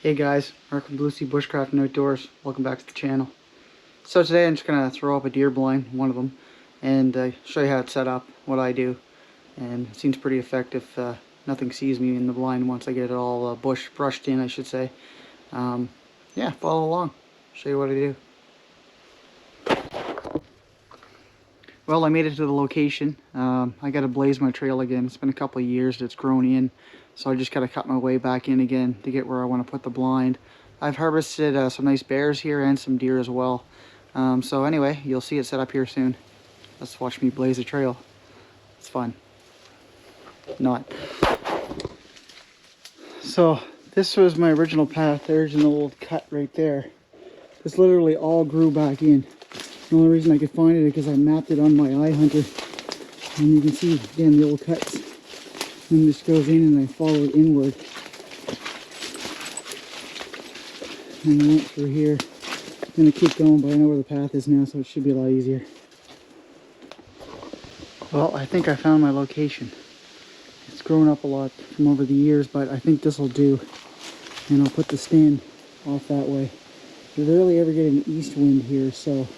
Hey guys, Mark from BlueSea Bushcraft and Outdoors. Welcome back to the channel. So today I'm just going to throw up a deer blind, one of them, and show you how it's set up, what I do. And it seems pretty effective. Nothing sees me in the blind once I get it all brushed in, I should say. Yeah, follow along. Show you what I do. Well, I made it to the location. I got to blaze my trail again. It's been a couple of years that it's grown in, so I just got to cut my way back in again to get where I want to put the blind. I've harvested some nice bears here and some deer as well. So anyway, you'll see it set up here soon. Let's watch me blaze a trail. It's fun. Not. So this was my original path. There's an old cut right there. This literally all grew back in. The only reason I could find it is because I mapped it on my iHunter. And you can see, again, the old cuts. And this goes in and I follow it inward. And I went through here. I'm going to keep going, but I know where the path is now, so it should be a lot easier. Well, I think I found my location. It's grown up a lot from over the years, but I think this will do. And I'll put the stand off that way. You rarely ever get an east wind here, so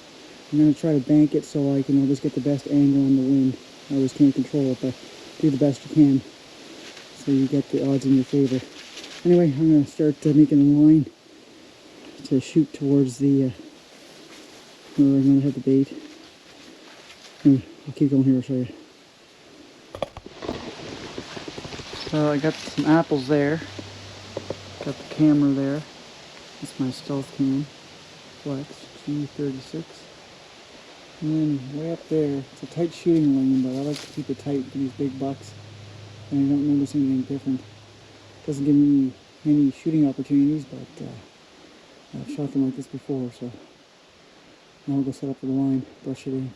I'm going to try to bank it so I can always get the best angle on the wind. I always can't control it, but do the best you can so you get the odds in your favor. Anyway, I'm going to start making a line to shoot towards the where I'm going to hit the bait. Anyway, I'll keep going here, I'll show you. So I got some apples there. Got the camera there. That's my stealth cam. Flex G36. And then way up there, it's a tight shooting lane, but I like to keep it tight for these big bucks. And I don't notice anything different. Doesn't give me many shooting opportunities, but I've shot them like this before, so now I'll go set up the line, brush it in.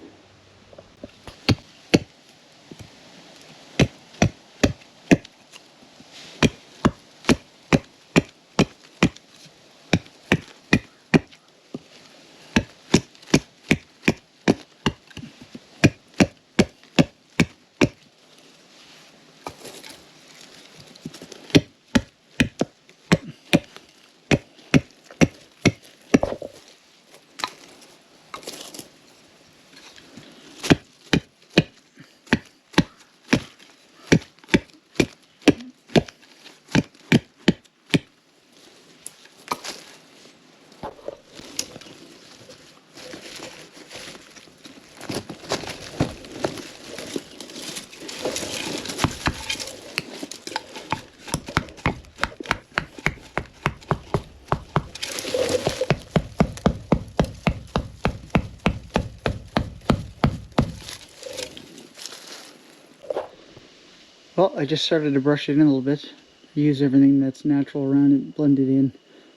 Well, I just started to brush it in a little bit. Use everything that's natural around it, blend it in.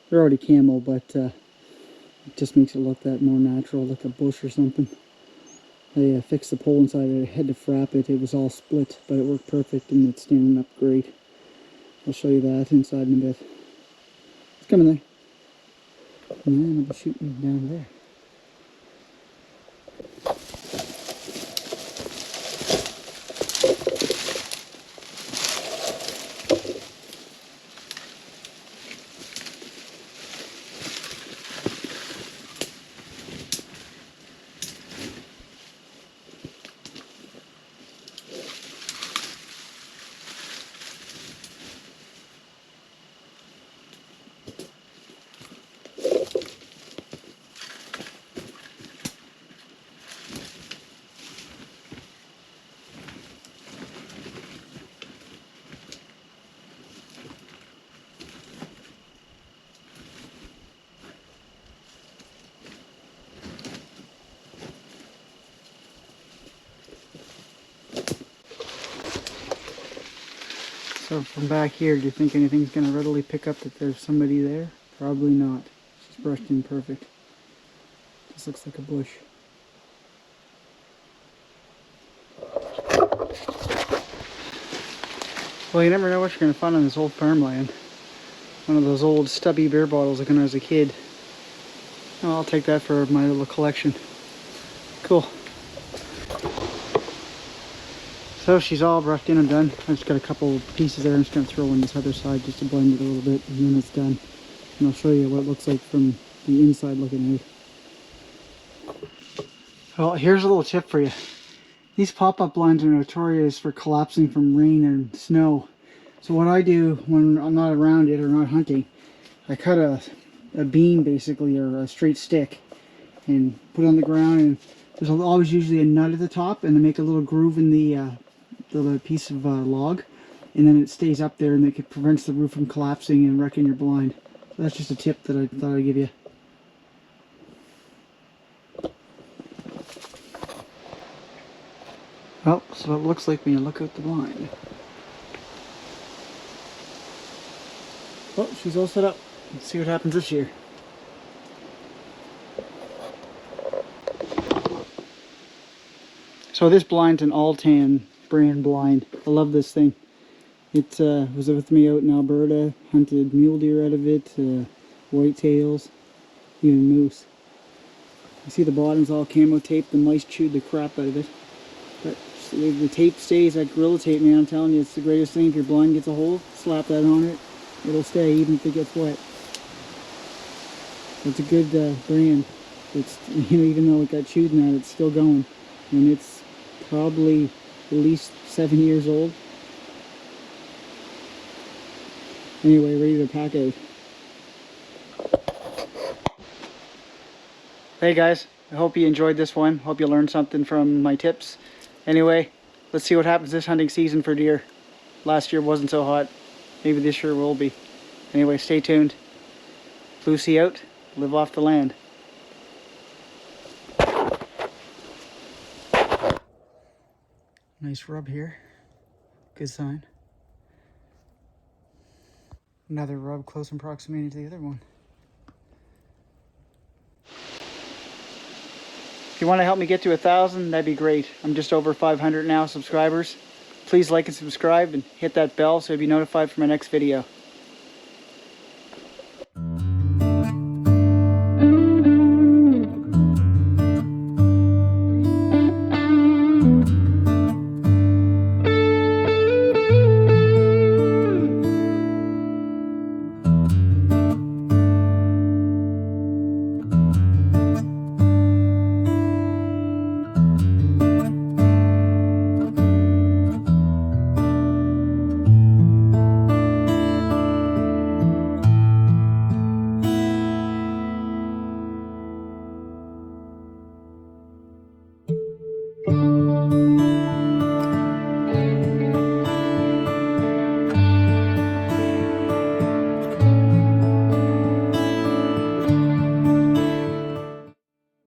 They're already camo, but it just makes it look that more natural, like a bush or something. I fixed the pole inside it. I had to frap it. It was all split, but it worked perfect and it's standing up great. I'll show you that inside in a bit. It's coming there. And then I'll be shooting down there. So from back here, do you think anything's going to readily pick up that there's somebody there? Probably not. It's brushed in perfect. Just looks like a bush. Well, you never know what you're going to find on this old farmland. One of those old stubby beer bottles like when I was a kid. Oh, I'll take that for my little collection. Cool. So she's all brushed in and done. I just got a couple pieces there. I'm just going to throw on this other side just to blend it a little bit, and then it's done. And I'll show you what it looks like from the inside looking out. Well, here's a little tip for you. These pop-up blinds are notorious for collapsing from rain and snow. So what I do when I'm not around it or not hunting, I cut a beam basically, or a straight stick, and put it on the ground, and there's always usually a nut at the top, and they make a little groove in the piece of log, and then it stays up there, and it prevents the roof from collapsing and wrecking your blind. So that's just a tip that I thought I'd give you. Well, so it looks like when you look out the blind. Well, she's all set up. Let's see what happens this year. So this blind's an Altan brand blind. I love this thing. It was with me out in Alberta, hunted mule deer out of it, whitetails, even moose. You see the bottom's all camo tape, the mice chewed the crap out of it. But the tape stays, that Gorilla Tape, man, I'm telling you, it's the greatest thing. If your blind gets a hole, slap that on it, it'll stay even if it gets wet. It's a good brand. It's, you know, even though it got chewed and that, it's still going. And it's probably at least 7 years old. Anyway, ready to pack out. Hey guys, I hope you enjoyed this one. Hope you learned something from my tips. Anyway, let's see what happens this hunting season for deer. Last year wasn't so hot. Maybe this year will be. Anyway, stay tuned. BlueSea out. Live off the land. Nice rub here. Good sign. Another rub close in proximity to the other one. If you want to help me get to 1,000, that'd be great. I'm just over 500 now subscribers. Please like and subscribe and hit that bell so you'll be notified for my next video.